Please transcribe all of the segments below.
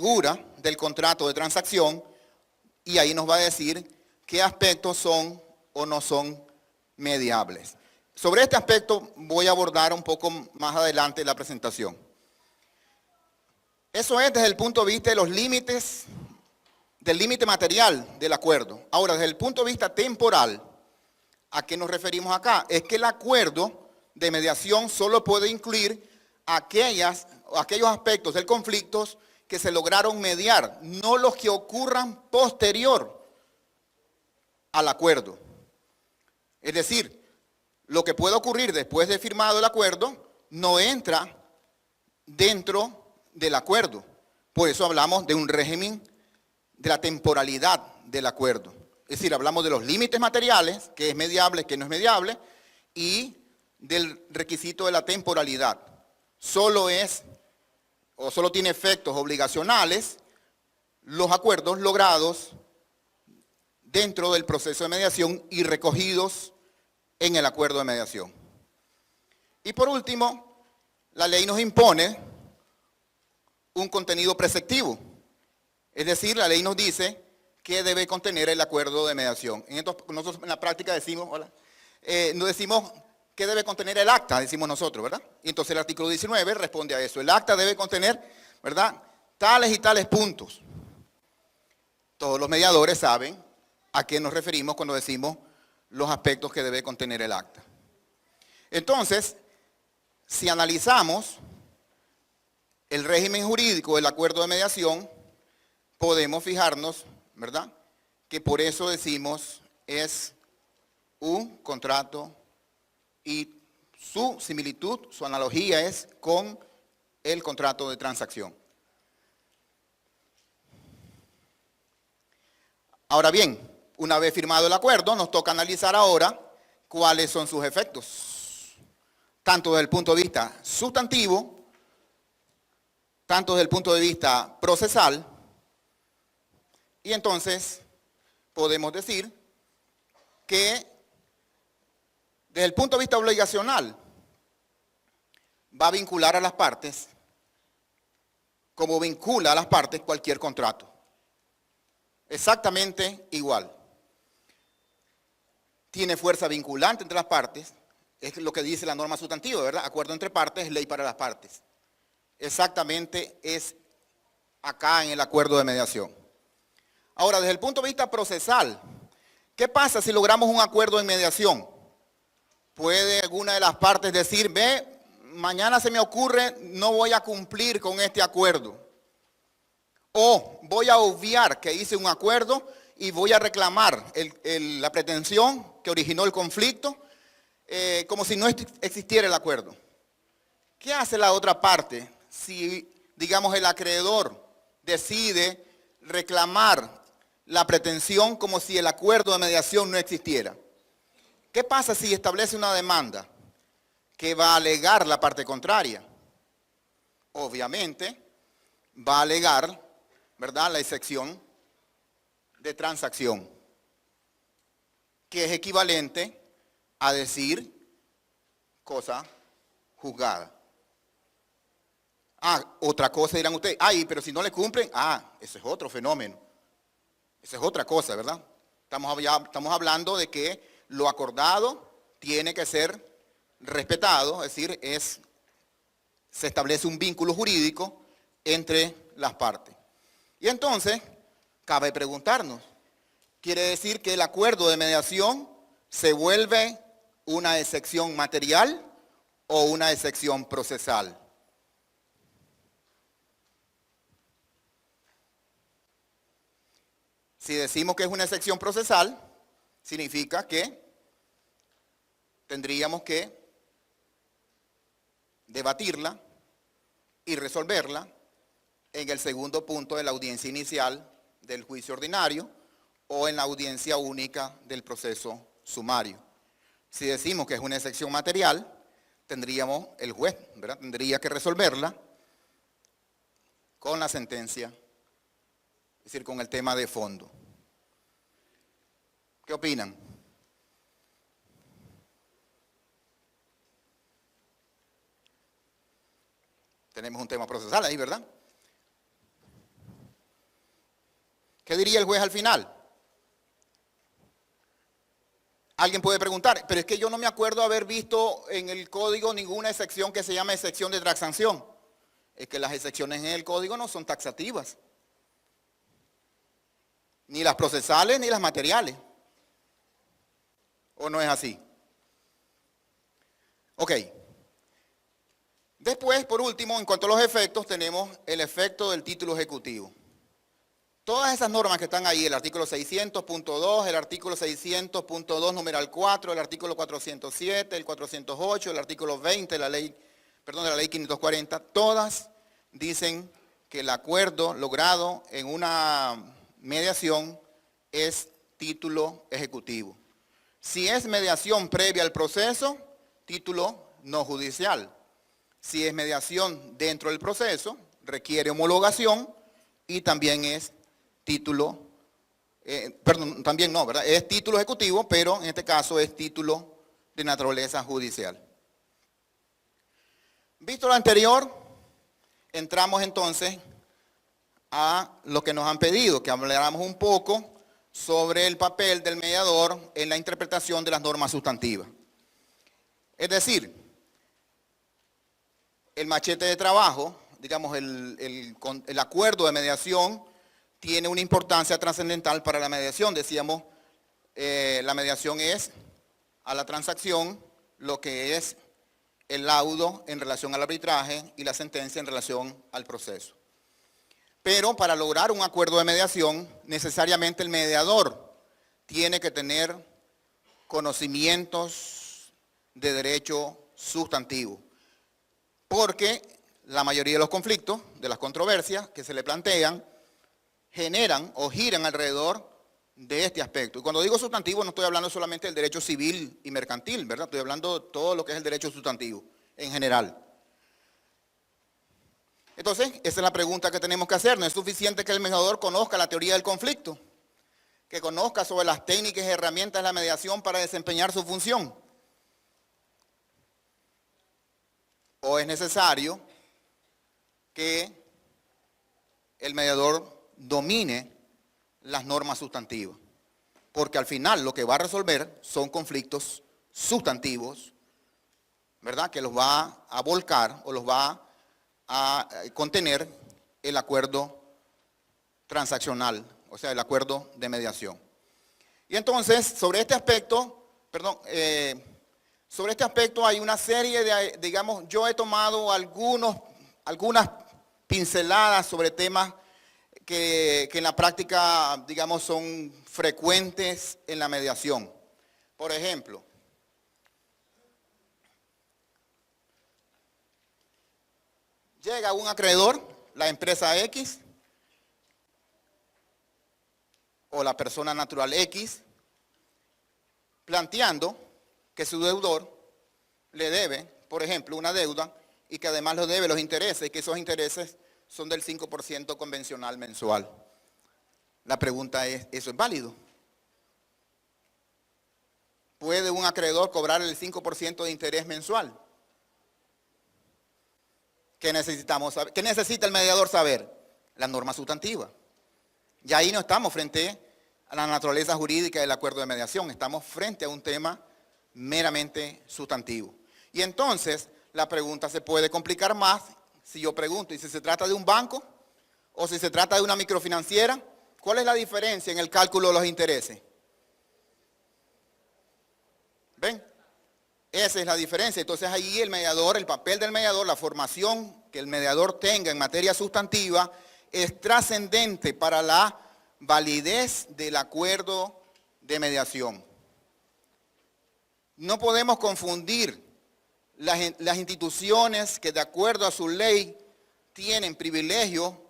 estructura del contrato de transacción y ahí nos va a decir qué aspectos son o no son mediables. Sobre este aspecto voy a abordar un poco más adelante en la presentación. Eso es desde el punto de vista de los límites, del límite material del acuerdo. Ahora, desde el punto de vista temporal, ¿a qué nos referimos acá? Es que el acuerdo de mediación solo puede incluir aquellos aspectos del conflicto que se lograron mediar, no los que ocurran posterior al acuerdo. Es decir, lo que puede ocurrir después de firmado el acuerdo no entra dentro del acuerdo. Por eso hablamos de un régimen de la temporalidad del acuerdo. Es decir, hablamos de los límites materiales, que es mediable, que no es mediable, y del requisito de la temporalidad. Solo tiene efectos obligacionales los acuerdos logrados dentro del proceso de mediación y recogidos en el acuerdo de mediación. Y por último, la ley nos impone un contenido preceptivo. Es decir, la ley nos dice qué debe contener el acuerdo de mediación. Nosotros en la práctica decimos, no decimos qué debe contener el acta, decimos nosotros, ¿verdad? Y entonces el artículo 19 responde a eso. El acta debe contener, ¿verdad?, tales y tales puntos. Todos los mediadores saben a qué nos referimos cuando decimos los aspectos que debe contener el acta. Entonces, si analizamos el régimen jurídico del acuerdo de mediación, podemos fijarnos, ¿verdad?, que por eso decimos es un contrato y su similitud, su analogía es con el contrato de transacción. Ahora bien, una vez firmado el acuerdo, nos toca analizar ahora cuáles son sus efectos, tanto desde el punto de vista sustantivo, tanto desde el punto de vista procesal, y entonces podemos decir que desde el punto de vista obligacional va a vincular a las partes como vincula a las partes cualquier contrato. Exactamente igual. Tiene fuerza vinculante entre las partes, es lo que dice la norma sustantiva, ¿verdad? Acuerdo entre partes es ley para las partes. Exactamente es acá en el acuerdo de mediación. Ahora, desde el punto de vista procesal, ¿qué pasa si logramos un acuerdo en mediación? ¿Puede alguna de las partes decir, mañana se me ocurre, no voy a cumplir con este acuerdo? O voy a obviar que hice un acuerdo y voy a reclamar la pretensión que originó el conflicto como si no existiera el acuerdo. ¿Qué hace la otra parte si, digamos, el acreedor decide reclamar la pretensión como si el acuerdo de mediación no existiera? ¿Qué pasa si establece una demanda que va a alegar la parte contraria? Obviamente va a alegar, ¿verdad?, la excepción de transacción, que es equivalente a decir cosa juzgada. Otra cosa dirán ustedes, pero si no le cumplen, ese es otro fenómeno. Esa es otra cosa, ¿verdad? Estamos hablando de que lo acordado tiene que ser respetado, es decir, se establece un vínculo jurídico entre las partes. Y entonces, cabe preguntarnos, ¿quiere decir que el acuerdo de mediación se vuelve una excepción material o una excepción procesal? Si decimos que es una excepción procesal, significa que tendríamos que debatirla y resolverla en el segundo punto de la audiencia inicial del juicio ordinario o en la audiencia única del proceso sumario. Si decimos que es una excepción material, el juez, ¿verdad?, tendría que resolverla con la sentencia, es decir, con el tema de fondo. ¿Qué opinan? Tenemos un tema procesal ahí, ¿verdad? ¿Qué diría el juez al final? Alguien puede preguntar, pero es que yo no me acuerdo haber visto en el código ninguna excepción que se llame excepción de transacción. Es que las excepciones en el código no son taxativas. Ni las procesales ni las materiales. ¿O no es así? Ok. Después, por último, en cuanto a los efectos, tenemos el efecto del título ejecutivo. Todas esas normas que están ahí, el artículo 600.2, el artículo 600.2 numeral 4, el artículo 407, el 408, el artículo 20 de la ley 540, todas dicen que el acuerdo logrado en una mediación es título ejecutivo. Si es mediación previa al proceso, título no judicial. Si es mediación dentro del proceso, requiere homologación y también es título, también no, ¿verdad? Es título ejecutivo, pero en este caso es título de naturaleza judicial. Visto lo anterior, entramos entonces a lo que nos han pedido, que habláramos un poco sobre el papel del mediador en la interpretación de las normas sustantivas. Es decir, el machete de trabajo, digamos, el acuerdo de mediación tiene una importancia trascendental para la mediación. Decíamos, la mediación es a la transacción lo que es el laudo en relación al arbitraje y la sentencia en relación al proceso. Pero para lograr un acuerdo de mediación, necesariamente el mediador tiene que tener conocimientos de derecho sustantivo. Porque la mayoría de los conflictos, de las controversias que se le plantean, generan o giran alrededor de este aspecto. Y cuando digo sustantivo no estoy hablando solamente del derecho civil y mercantil, ¿verdad? Estoy hablando de todo lo que es el derecho sustantivo en general. Entonces, esa es la pregunta que tenemos que hacer. No es suficiente que el mediador conozca la teoría del conflicto, que conozca sobre las técnicas y herramientas de la mediación para desempeñar su función. O es necesario que el mediador domine las normas sustantivas, porque al final lo que va a resolver son conflictos sustantivos, ¿verdad? Que los va a volcar o los va a contener el acuerdo transaccional, o sea, el acuerdo de mediación. Y entonces, sobre este aspecto, sobre este aspecto hay una serie de, digamos, yo he tomado algunas pinceladas sobre temas que en la práctica, digamos, son frecuentes en la mediación. Por ejemplo, llega un acreedor, la empresa X, o la persona natural X, planteando que su deudor le debe, por ejemplo, una deuda y que además le debe los intereses, y que esos intereses son del 5% convencional mensual. La pregunta es, ¿eso es válido? ¿Puede un acreedor cobrar el 5% de interés mensual? ¿Qué necesitamos saber? ¿Qué necesita el mediador saber? La norma sustantiva. Y ahí no estamos frente a la naturaleza jurídica del acuerdo de mediación, estamos frente a un tema meramente sustantivo. Y entonces la pregunta se puede complicar más si yo pregunto, ¿y si se trata de un banco o si se trata de una microfinanciera? ¿Cuál es la diferencia en el cálculo de los intereses? ¿Ven? Esa es la diferencia. Entonces ahí el mediador, el papel del mediador, la formación que el mediador tenga en materia sustantiva es trascendente para la validez del acuerdo de mediación. No podemos confundir las instituciones que de acuerdo a su ley tienen privilegio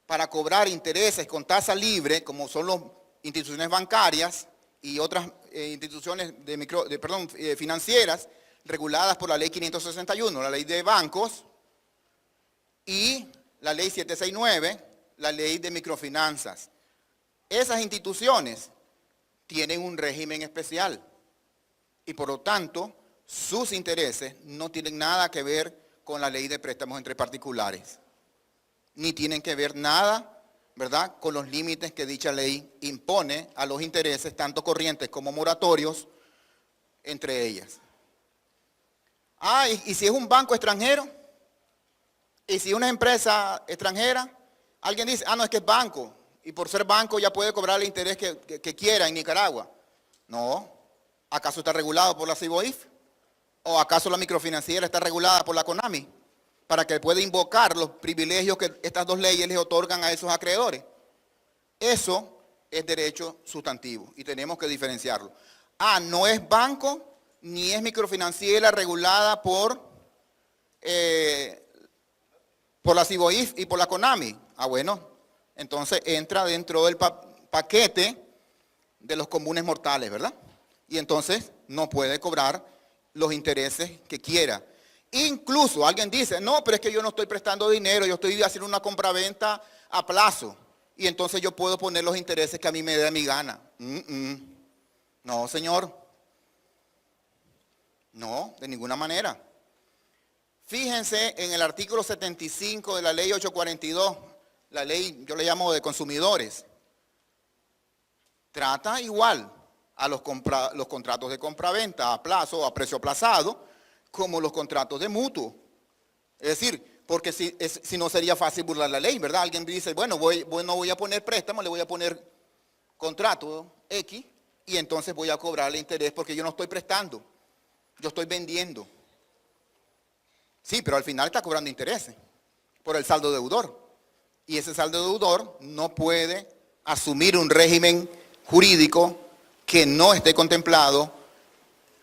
para cobrar intereses con tasa libre, como son las instituciones bancarias y otras instituciones financieras reguladas por la ley 561, la ley de bancos, y la ley 769, la ley de microfinanzas. Esas instituciones tienen un régimen especial y por lo tanto sus intereses no tienen nada que ver con la ley de préstamos entre particulares, ni tienen que ver nada ¿verdad?, con los límites que dicha ley impone a los intereses, tanto corrientes como moratorios, entre ellas. ¿Y si es un banco extranjero? ¿Y si es una empresa extranjera? Alguien dice, no, es que es banco, y por ser banco ya puede cobrar el interés que quiera en Nicaragua. No. ¿Acaso está regulado por la CIBOIF? ¿O acaso la microfinanciera está regulada por la CONAMI? Para que pueda invocar los privilegios que estas dos leyes les otorgan a esos acreedores. Eso es derecho sustantivo y tenemos que diferenciarlo. No es banco ni es microfinanciera regulada por la CIBOIF y por la CONAMI. Bueno, entonces entra dentro del paquete de los comunes mortales, ¿verdad? Y entonces no puede cobrar los intereses que quiera. Incluso alguien dice, no, pero es que yo no estoy prestando dinero, yo estoy haciendo una compraventa a plazo. Y entonces yo puedo poner los intereses que a mí me dé mi gana. No, señor. No, de ninguna manera. Fíjense en el artículo 75 de la ley 842, la ley, yo le llamo de consumidores. Trata igual a los contratos de compraventa a plazo o a precio aplazado, como los contratos de mutuo. Es decir, porque si no sería fácil burlar la ley, ¿verdad? Alguien dice, bueno, no voy a poner préstamo, le voy a poner contrato X y entonces voy a cobrarle interés porque yo no estoy prestando, yo estoy vendiendo. Sí, pero al final está cobrando intereses por el saldo deudor. Y ese saldo deudor no puede asumir un régimen jurídico que no esté contemplado,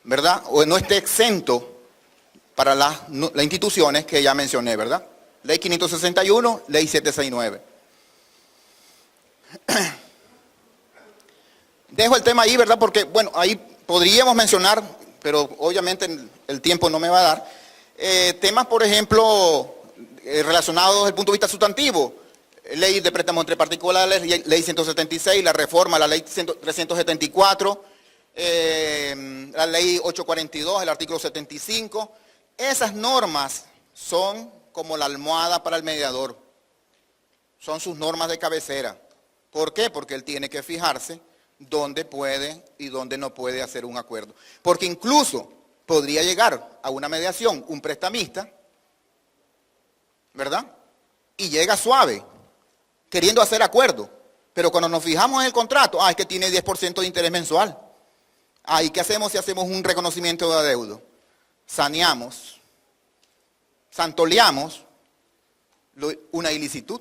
¿verdad? O no esté exento para las instituciones que ya mencioné, ¿verdad? Ley 561, Ley 769. Dejo el tema ahí, ¿verdad? Porque, bueno, ahí podríamos mencionar, pero obviamente el tiempo no me va a dar, temas, por ejemplo, relacionados desde el punto de vista sustantivo. Ley de préstamo entre particulares, Ley 176, la reforma, la Ley 374, la Ley 842, el artículo 75. Esas normas son como la almohada para el mediador. Son sus normas de cabecera. ¿Por qué? Porque él tiene que fijarse dónde puede y dónde no puede hacer un acuerdo. Porque incluso podría llegar a una mediación un prestamista, ¿verdad? Y llega suave, queriendo hacer acuerdo. Pero cuando nos fijamos en el contrato, es que tiene 10% de interés mensual. ¿Y qué hacemos si hacemos un reconocimiento de adeudo? Saneamos, santoleamos una ilicitud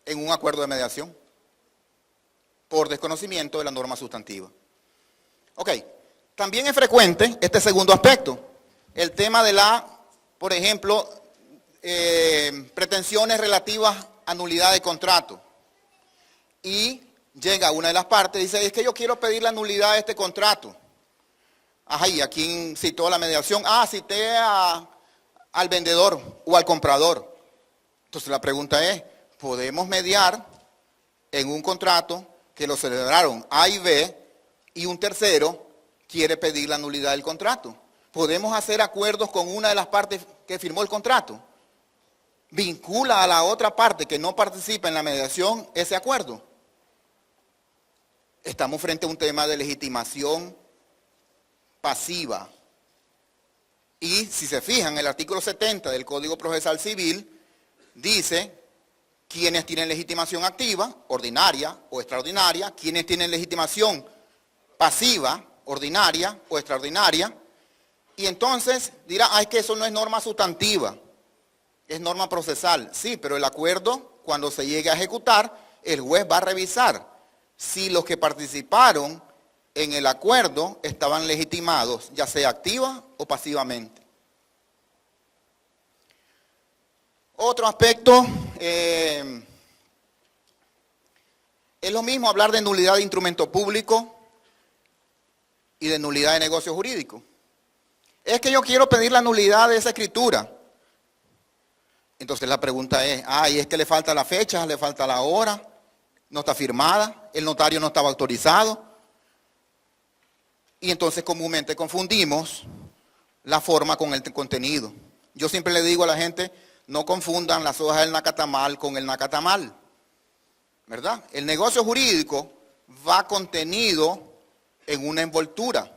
en un acuerdo de mediación por desconocimiento de la norma sustantiva. Ok, también es frecuente este segundo aspecto, el tema de por ejemplo, pretensiones relativas a nulidad de contrato. Y llega una de las partes y dice, es que yo quiero pedir la nulidad de este contrato. ¿Y a quién citó la mediación? Cité al vendedor o al comprador. Entonces la pregunta es, ¿podemos mediar en un contrato que lo celebraron A y B y un tercero quiere pedir la nulidad del contrato? ¿Podemos hacer acuerdos con una de las partes que firmó el contrato? ¿Vincula a la otra parte que no participa en la mediación ese acuerdo? Estamos frente a un tema de legitimación pasiva. Y si se fijan, el artículo 70 del Código Procesal Civil dice quiénes tienen legitimación activa, ordinaria o extraordinaria, quiénes tienen legitimación pasiva, ordinaria o extraordinaria. Y entonces dirá, es que eso no es norma sustantiva, es norma procesal. Sí, pero el acuerdo, cuando se llegue a ejecutar, el juez va a revisar si los que participaron en el acuerdo estaban legitimados, ya sea activa o pasivamente. Otro aspecto, es lo mismo hablar de nulidad de instrumento público y de nulidad de negocio jurídico. Es que yo quiero pedir la nulidad de esa escritura. Entonces la pregunta es, y es que le falta la fecha, le falta la hora, no está firmada, el notario no estaba autorizado. Y entonces comúnmente confundimos la forma con el contenido. Yo siempre le digo a la gente, no confundan las hojas del nacatamal con el nacatamal. ¿verdad? El negocio jurídico va contenido en una envoltura.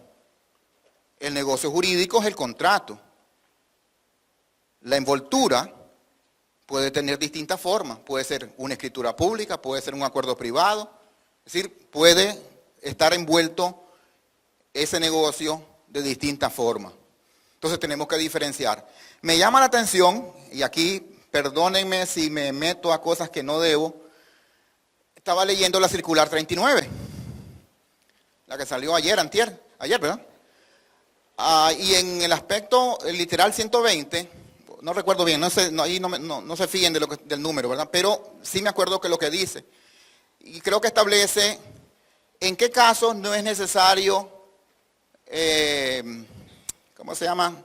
El negocio jurídico es el contrato. La envoltura puede tener distintas formas. Puede ser una escritura pública, puede ser un acuerdo privado. Es decir, puede estar envuelto ese negocio de distintas formas. Entonces tenemos que diferenciar. Me llama la atención, y aquí perdónenme si me meto a cosas que no debo, estaba leyendo la circular 39, la que salió ayer, ayer, ¿verdad? Y en el aspecto literal 120, no recuerdo bien, no sé, ahí no se fíen del número, ¿verdad? Pero sí me acuerdo que lo que dice, y creo que establece en qué casos no es necesario, ¿cómo se llama?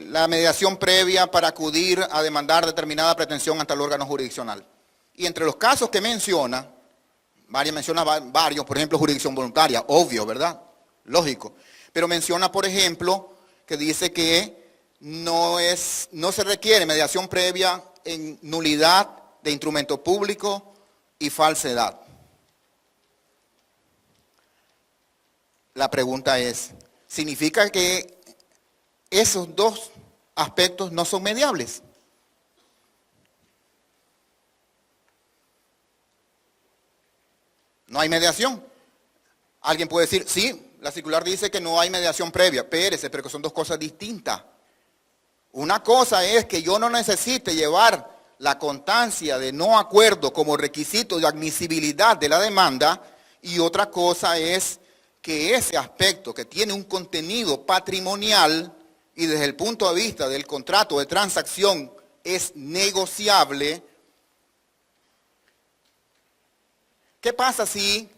La mediación previa para acudir a demandar determinada pretensión ante el órgano jurisdiccional. Y entre los casos que menciona varios, por ejemplo, jurisdicción voluntaria, obvio, ¿verdad? Lógico. Pero menciona, por ejemplo, que dice que no se requiere mediación previa en nulidad de instrumento público y falsedad. La pregunta es, ¿significa que esos dos aspectos no son mediables? No hay mediación. Alguien puede decir, sí, la circular dice que no hay mediación previa. Espérese, pero que son dos cosas distintas. Una cosa es que yo no necesite llevar la constancia de no acuerdo como requisito de admisibilidad de la demanda, y otra cosa es que ese aspecto que tiene un contenido patrimonial y desde el punto de vista del contrato de transacción es negociable. ¿Qué pasa si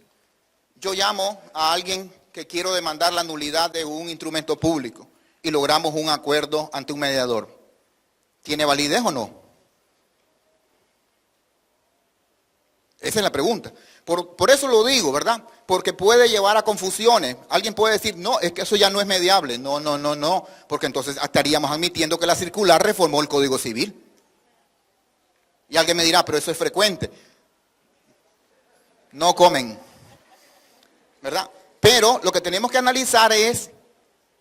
yo llamo a alguien que quiero demandar la nulidad de un instrumento público y logramos un acuerdo ante un mediador? ¿Tiene validez o no? Esa es la pregunta. Por eso lo digo, ¿verdad? Porque puede llevar a confusiones. Alguien puede decir, no, es que eso ya no es mediable. No, porque entonces estaríamos admitiendo que la circular reformó el Código Civil. Y alguien me dirá, pero eso es frecuente. No comen, ¿verdad? Pero lo que tenemos que analizar es,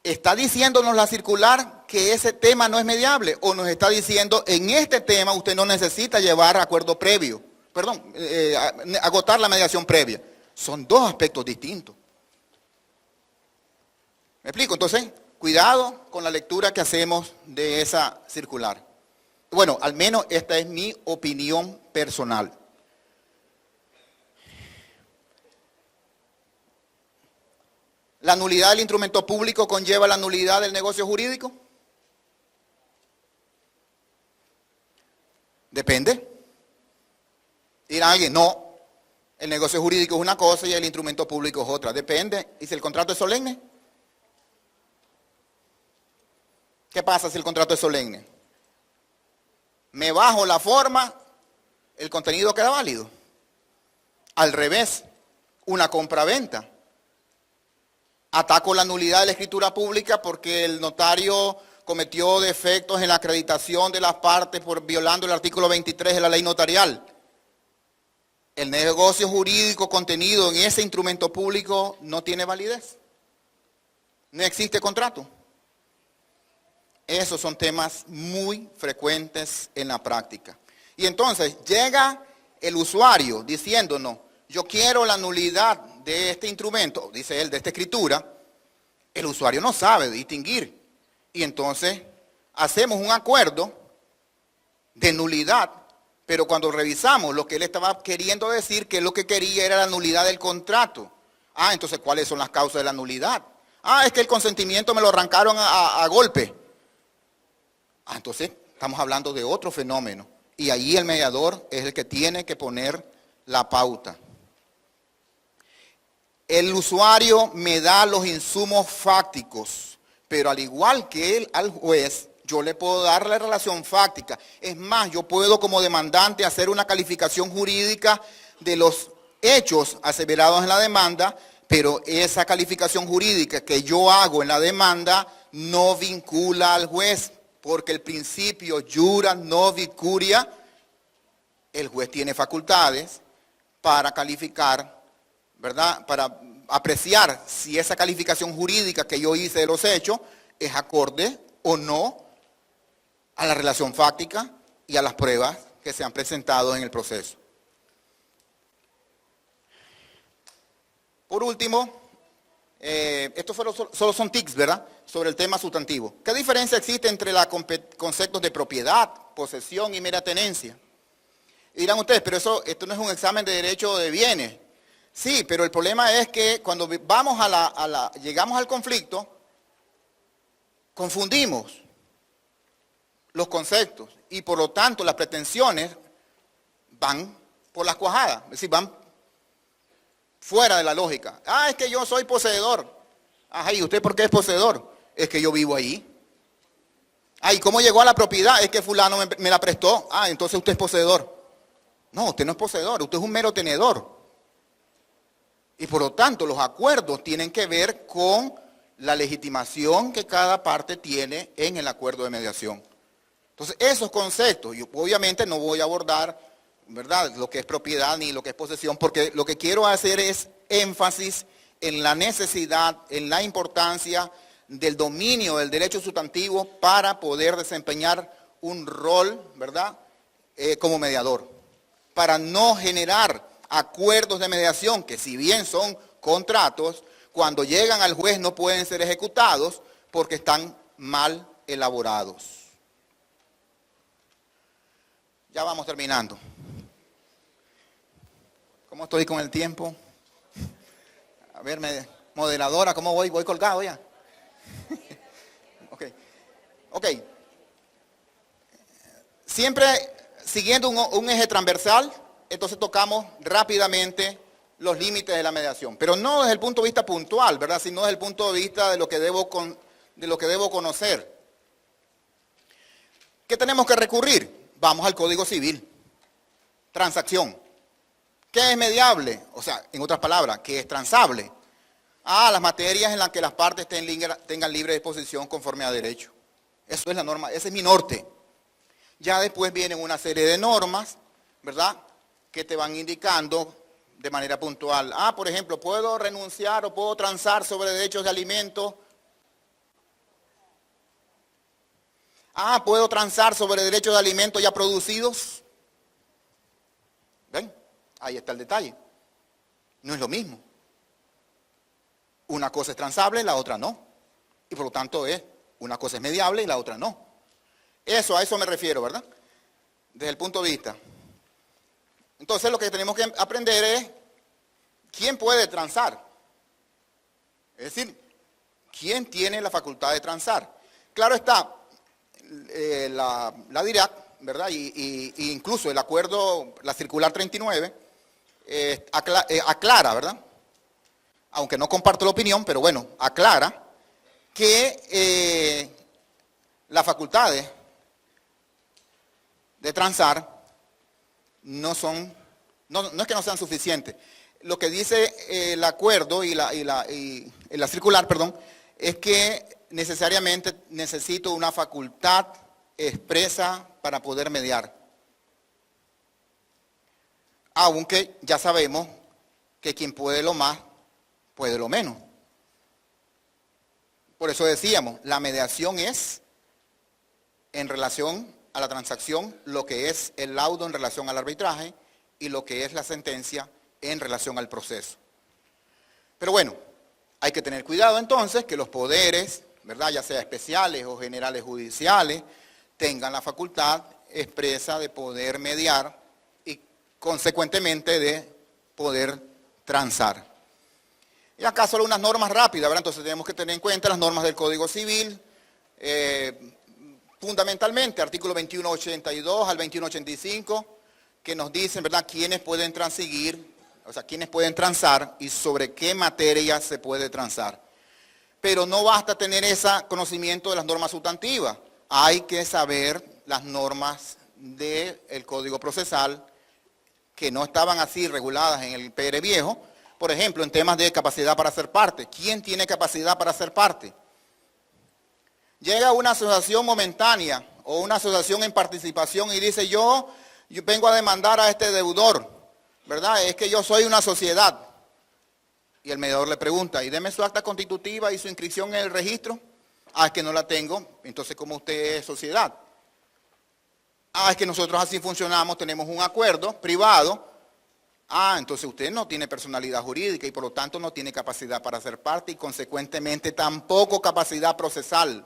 ¿está diciéndonos la circular que ese tema no es mediable? ¿O nos está diciendo, en este tema usted no necesita llevar acuerdo previo? Agotar la mediación previa. Son dos aspectos distintos. ¿Me explico? Entonces, cuidado con la lectura que hacemos de esa circular. Bueno, al menos esta es mi opinión personal. ¿La nulidad del instrumento público conlleva la nulidad del negocio jurídico? Depende. Dirá alguien, no, el negocio jurídico es una cosa y el instrumento público es otra. Depende. ¿Y si el contrato es solemne? ¿Qué pasa si el contrato es solemne? Me bajo la forma, el contenido queda válido. Al revés, una compraventa. Ataco la nulidad de la escritura pública porque el notario cometió defectos en la acreditación de las partes por violando el artículo 23 de la ley notarial. El negocio jurídico contenido en ese instrumento público no tiene validez. No existe contrato. Esos son temas muy frecuentes en la práctica. Y entonces llega el usuario diciéndonos, yo quiero la nulidad de este instrumento, dice él, de esta escritura. El usuario no sabe distinguir. Y entonces hacemos un acuerdo de nulidad, pero cuando revisamos lo que él estaba queriendo decir, que lo que quería era la nulidad del contrato. Entonces, ¿cuáles son las causas de la nulidad? Es que el consentimiento me lo arrancaron a golpe. Entonces, estamos hablando de otro fenómeno. Y ahí el mediador es el que tiene que poner la pauta. El usuario me da los insumos fácticos, pero al igual que él al juez, yo le puedo dar la relación fáctica. Es más, yo puedo como demandante hacer una calificación jurídica de los hechos aseverados en la demanda, pero esa calificación jurídica que yo hago en la demanda no vincula al juez, porque el principio jura non vicuria, el juez tiene facultades para calificar, ¿verdad? Para apreciar si esa calificación jurídica que yo hice de los hechos es acorde o no a la relación fáctica y a las pruebas que se han presentado en el proceso. Por último, estos solo son tics, ¿verdad? Sobre el tema sustantivo. ¿Qué diferencia existe entre los conceptos de propiedad, posesión y mera tenencia? Y dirán ustedes, pero esto no es un examen de derecho de bienes. Sí, pero el problema es que cuando vamos llegamos al conflicto, confundimos los conceptos y por lo tanto las pretensiones van por las cuajadas, es decir, van fuera de la lógica. Es que yo soy poseedor. Ajá, ¿y usted por qué es poseedor? Es que yo vivo ahí. ¿Y cómo llegó a la propiedad? Es que fulano me la prestó. Entonces usted es poseedor. No, usted no es poseedor, usted es un mero tenedor. Y por lo tanto, los acuerdos tienen que ver con la legitimación que cada parte tiene en el acuerdo de mediación. Entonces, esos conceptos, yo obviamente no voy a abordar, ¿verdad?, lo que es propiedad ni lo que es posesión, porque lo que quiero hacer es énfasis en la necesidad, en la importancia del dominio del derecho sustantivo para poder desempeñar un rol, ¿verdad?, como mediador, para no generar acuerdos de mediación que si bien son contratos, cuando llegan al juez no pueden ser ejecutados porque están mal elaborados. Ya vamos terminando. ¿Cómo estoy con el tiempo? A ver, moderadora, ¿cómo voy? ¿Voy colgado ya? Ok. Siempre siguiendo un eje transversal, entonces tocamos rápidamente los límites de la mediación. Pero no desde el punto de vista puntual, ¿verdad? Sino desde el punto de vista de lo que debo conocer. ¿Qué tenemos que recurrir? Vamos al Código Civil. Transacción. ¿Qué es mediable? O sea, en otras palabras, ¿qué es transable? Las materias en las que las partes tengan libre disposición conforme a derecho. Eso es la norma, ese es mi norte. Ya después vienen una serie de normas, ¿verdad?, que te van indicando de manera puntual. Por ejemplo, ¿puedo renunciar o puedo transar sobre derechos de alimentos? ¿Puedo transar sobre derechos de alimentos ya producidos? ¿Ven? Ahí está el detalle. No es lo mismo. Una cosa es transable, la otra no. Y por lo tanto una cosa es mediable y la otra no. A eso me refiero, ¿verdad? Desde el punto de vista. Entonces lo que tenemos que aprender es quién puede transar. Es decir, quién tiene la facultad de transar. Claro está, la DIRAC, ¿verdad? Y incluso el acuerdo, la circular 39, aclara, ¿verdad? Aunque no comparto la opinión, pero bueno, aclara que las facultades de transar no es que no sean suficientes. Lo que dice el acuerdo y la circular, es que necesariamente necesito una facultad expresa para poder mediar. Aunque ya sabemos que quien puede lo más, puede lo menos. Por eso decíamos, la mediación es en relación a la transacción lo que es el laudo en relación al arbitraje y lo que es la sentencia en relación al proceso. Pero bueno, hay que tener cuidado entonces que los poderes, ¿verdad?, ya sea especiales o generales judiciales, tengan la facultad expresa de poder mediar y consecuentemente de poder transar. Y acá solo unas normas rápidas, ¿verdad? Entonces tenemos que tener en cuenta las normas del Código Civil, fundamentalmente artículo 2182 al 2185, que nos dicen, ¿verdad?, quiénes pueden transigir, o sea, quiénes pueden transar y sobre qué materia se puede transar. Pero no basta tener ese conocimiento de las normas sustantivas, hay que saber las normas del Código Procesal que no estaban así reguladas en el PR viejo, por ejemplo, en temas de capacidad para ser parte. ¿Quién tiene capacidad para ser parte? Llega una asociación momentánea o una asociación en participación y dice yo vengo a demandar a este deudor, ¿verdad? Es que yo soy una sociedad. Y el mediador le pregunta, ¿y deme su acta constitutiva y su inscripción en el registro? Ah, es que no la tengo. Entonces, ¿cómo usted es sociedad? Ah, es que nosotros así funcionamos, tenemos un acuerdo privado. Ah, entonces usted no tiene personalidad jurídica y por lo tanto no tiene capacidad para ser parte y consecuentemente tampoco capacidad procesal.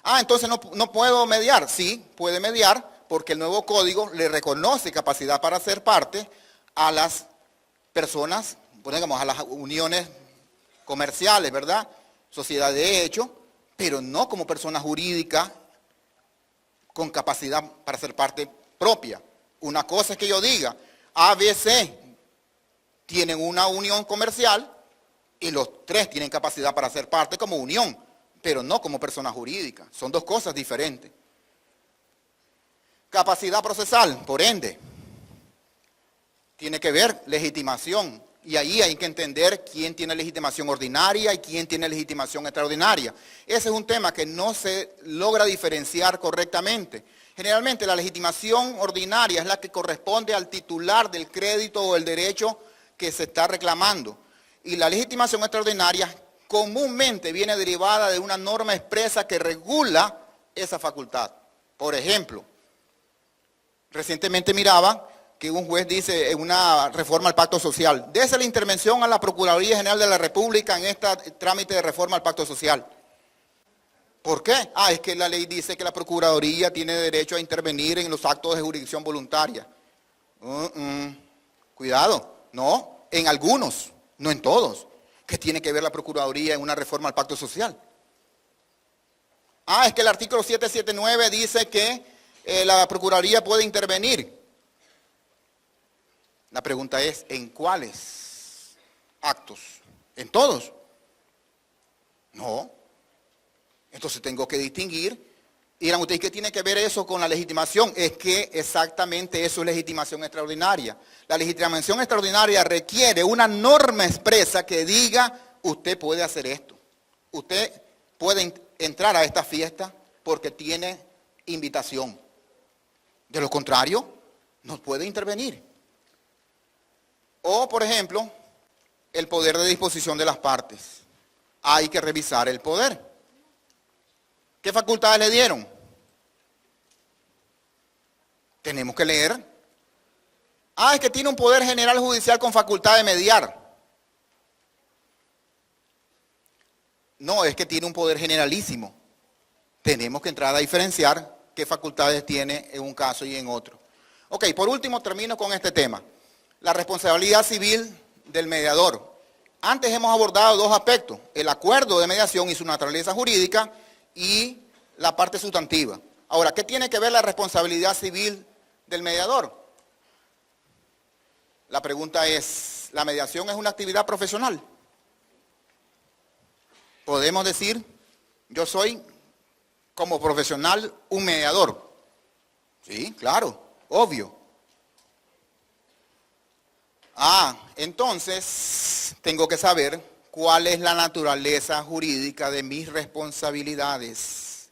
Ah, entonces no puedo mediar. Sí, puede mediar porque el nuevo código le reconoce capacidad para ser parte a las personas, digamos, a las uniones comerciales, ¿verdad? Sociedad de hecho, pero no como persona jurídica con capacidad para ser parte propia. Una cosa es que yo diga, ABC tienen una unión comercial y los tres tienen capacidad para ser parte como unión, pero no como persona jurídica. Son dos cosas diferentes. Capacidad procesal, por ende, tiene que ver legitimación. Y ahí hay que entender quién tiene legitimación ordinaria y quién tiene legitimación extraordinaria. Ese es un tema que no se logra diferenciar correctamente. Generalmente la legitimación ordinaria es la que corresponde al titular del crédito o el derecho que se está reclamando. Y la legitimación extraordinaria comúnmente viene derivada de una norma expresa que regula esa facultad. Por ejemplo, recientemente miraba que un juez dice en una reforma al pacto social, dese la intervención a la Procuraduría General de la República en este trámite de reforma al pacto social. ¿Por qué? Ah, es que la ley dice que la Procuraduría tiene derecho a intervenir en los actos de jurisdicción voluntaria. Cuidado, no, en algunos, no en todos. ¿Qué tiene que ver la Procuraduría en una reforma al pacto social? Ah, es que el artículo 779 dice que la Procuraduría puede intervenir. La pregunta es, ¿en cuáles actos? ¿En todos? No. Entonces tengo que distinguir. Y dirán ustedes, ¿qué tiene que ver eso con la legitimación? Es que exactamente eso es legitimación extraordinaria. La legitimación extraordinaria requiere una norma expresa que diga, usted puede hacer esto. Usted puede entrar a esta fiesta porque tiene invitación. De lo contrario, no puede intervenir. O, por ejemplo, el poder de disposición de las partes. Hay que revisar el poder. ¿Qué facultades le dieron? Tenemos que leer. Ah, es que tiene un poder general judicial con facultad de mediar. No, es que tiene un poder generalísimo. Tenemos que entrar a diferenciar qué facultades tiene en un caso y en otro. Ok, por último termino con este tema. La responsabilidad civil del mediador. Antes hemos abordado dos aspectos, el acuerdo de mediación y su naturaleza jurídica y la parte sustantiva. Ahora, ¿qué tiene que ver la responsabilidad civil del mediador? La pregunta es, ¿la mediación es una actividad profesional? Podemos decir, yo soy como profesional un mediador. Sí, claro, obvio. Entonces tengo que saber cuál es la naturaleza jurídica de mis responsabilidades.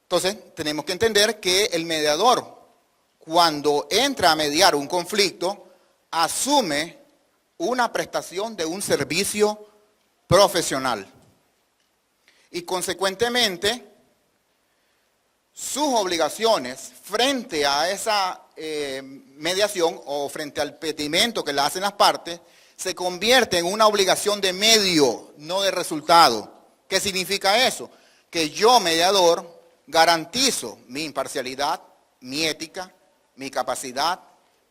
Entonces tenemos que entender que el mediador, cuando entra a mediar un conflicto, asume una prestación de un servicio profesional. Y consecuentemente, sus obligaciones frente a esa mediación o frente al pedimento que le hacen las partes, se convierte en una obligación de medio, no de resultado. ¿Qué significa eso? Que yo, mediador, garantizo mi imparcialidad, mi ética, mi capacidad,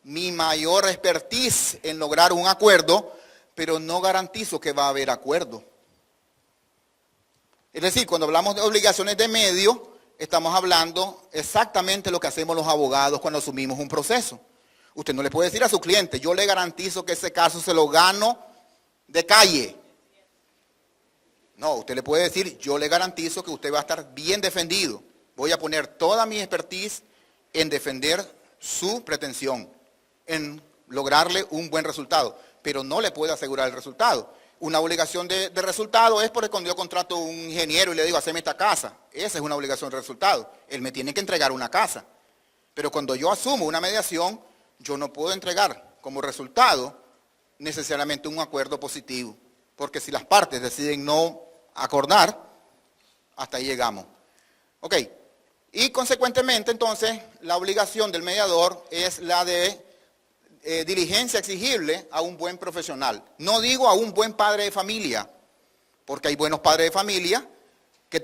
mi mayor expertise en lograr un acuerdo, pero no garantizo que va a haber acuerdo. Es decir, cuando hablamos de obligaciones de medio, estamos hablando exactamente lo que hacemos los abogados cuando asumimos un proceso. Usted no le puede decir a su cliente, yo le garantizo que ese caso se lo gano de calle. No, usted le puede decir, yo le garantizo que usted va a estar bien defendido. Voy a poner toda mi expertise en defender su pretensión, en lograrle un buen resultado, pero no le puedo asegurar el resultado. Una obligación de resultado es porque cuando yo contrato a un ingeniero y le digo, haceme esta casa, esa es una obligación de resultado. Él me tiene que entregar una casa. Pero cuando yo asumo una mediación, yo no puedo entregar como resultado necesariamente un acuerdo positivo, porque si las partes deciden no acordar, hasta ahí llegamos. Ok, y consecuentemente entonces la obligación del mediador es la de diligencia exigible a un buen profesional. No digo a un buen padre de familia, porque hay buenos padres de familia que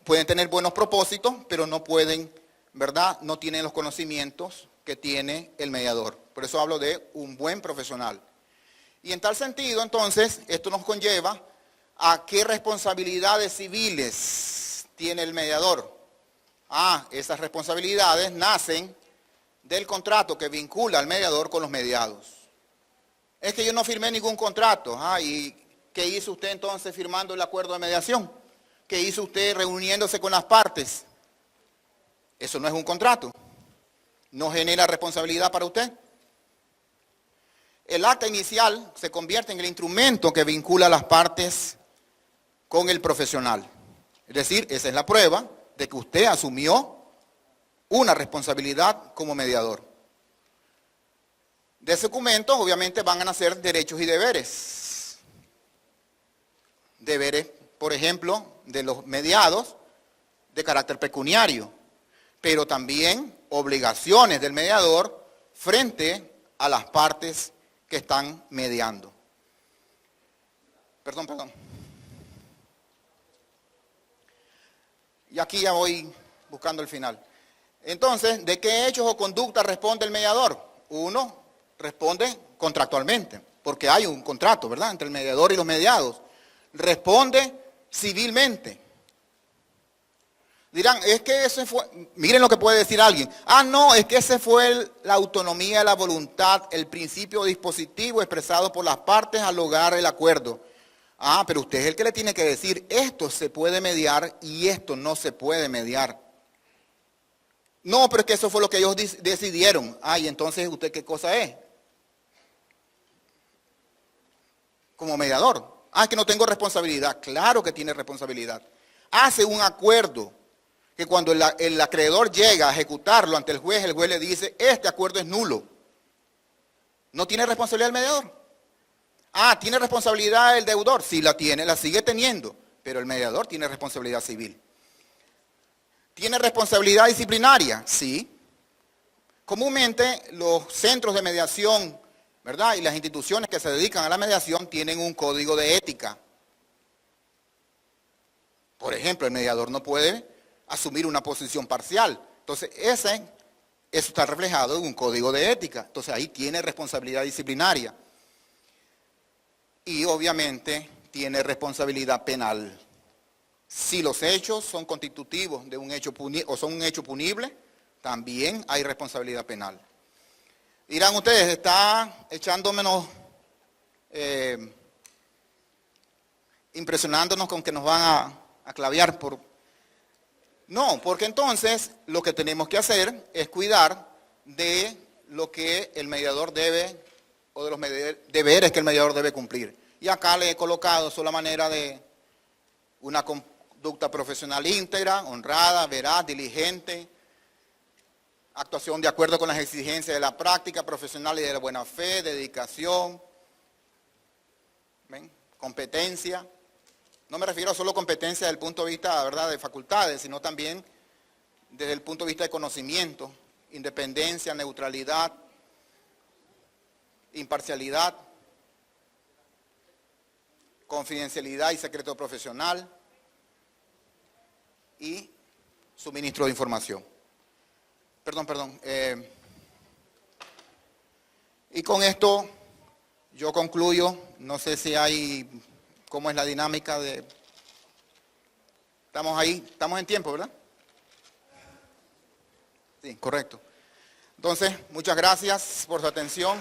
pueden tener buenos propósitos, pero no pueden, ¿verdad? No tienen los conocimientos que tiene el mediador. Por eso hablo de un buen profesional. Y en tal sentido, entonces, esto nos conlleva a qué responsabilidades civiles tiene el mediador. Esas responsabilidades nacen del contrato que vincula al mediador con los mediados. Es que yo no firmé ningún contrato. ¿Y qué hizo usted entonces firmando el acuerdo de mediación? ¿Qué hizo usted reuniéndose con las partes? Eso no es un contrato. No genera responsabilidad para usted. El acta inicial se convierte en el instrumento que vincula a las partes con el profesional. Es decir, esa es la prueba de que usted asumió una responsabilidad como mediador. De ese documento, obviamente, van a nacer derechos y deberes. Deberes, por ejemplo, de los mediados de carácter pecuniario, pero también obligaciones del mediador frente a las partes que están mediando. Perdón. Y aquí ya voy buscando el final. Entonces, ¿de qué hechos o conductas responde el mediador? Uno, responde contractualmente, porque hay un contrato, ¿verdad?, entre el mediador y los mediados. Responde civilmente. Dirán, es que ese fue, miren lo que puede decir alguien. No, es que ese fue la autonomía, la voluntad, el principio dispositivo expresado por las partes al lograr el acuerdo. Pero usted es el que le tiene que decir, esto se puede mediar y esto no se puede mediar. No, pero es que eso fue lo que ellos decidieron. Y entonces, ¿usted qué cosa es? Como mediador. Es que no tengo responsabilidad. Claro que tiene responsabilidad. Hace un acuerdo que cuando el acreedor llega a ejecutarlo ante el juez le dice, este acuerdo es nulo. ¿No tiene responsabilidad el mediador? ¿Tiene responsabilidad el deudor? Sí, la tiene, la sigue teniendo, pero el mediador tiene responsabilidad civil. ¿Tiene responsabilidad disciplinaria? Sí. Comúnmente los centros de mediación, ¿verdad?, y las instituciones que se dedican a la mediación tienen un código de ética. Por ejemplo, el mediador no puede asumir una posición parcial. Entonces, eso está reflejado en un código de ética. Entonces, ahí tiene responsabilidad disciplinaria. Y obviamente tiene responsabilidad penal. Si los hechos son constitutivos de un hecho o son un hecho punible, también hay responsabilidad penal. Dirán ustedes, está echándonos, impresionándonos con que nos van a clavear por... No, porque entonces lo que tenemos que hacer es cuidar de lo que el mediador debe, o de los deberes que el mediador debe cumplir. Y acá le he colocado solo manera de una conducta profesional íntegra, honrada, veraz, diligente, actuación de acuerdo con las exigencias de la práctica profesional y de la buena fe, dedicación, competencia. No me refiero a solo competencia desde el punto de vista, ¿verdad?, de facultades, sino también desde el punto de vista de conocimiento, independencia, neutralidad, imparcialidad, confidencialidad y secreto profesional y suministro de información. Perdón. Y con esto yo concluyo. No sé si hay, cómo es la dinámica de... Estamos ahí, estamos en tiempo, ¿verdad? Sí, correcto. Entonces, muchas gracias por su atención.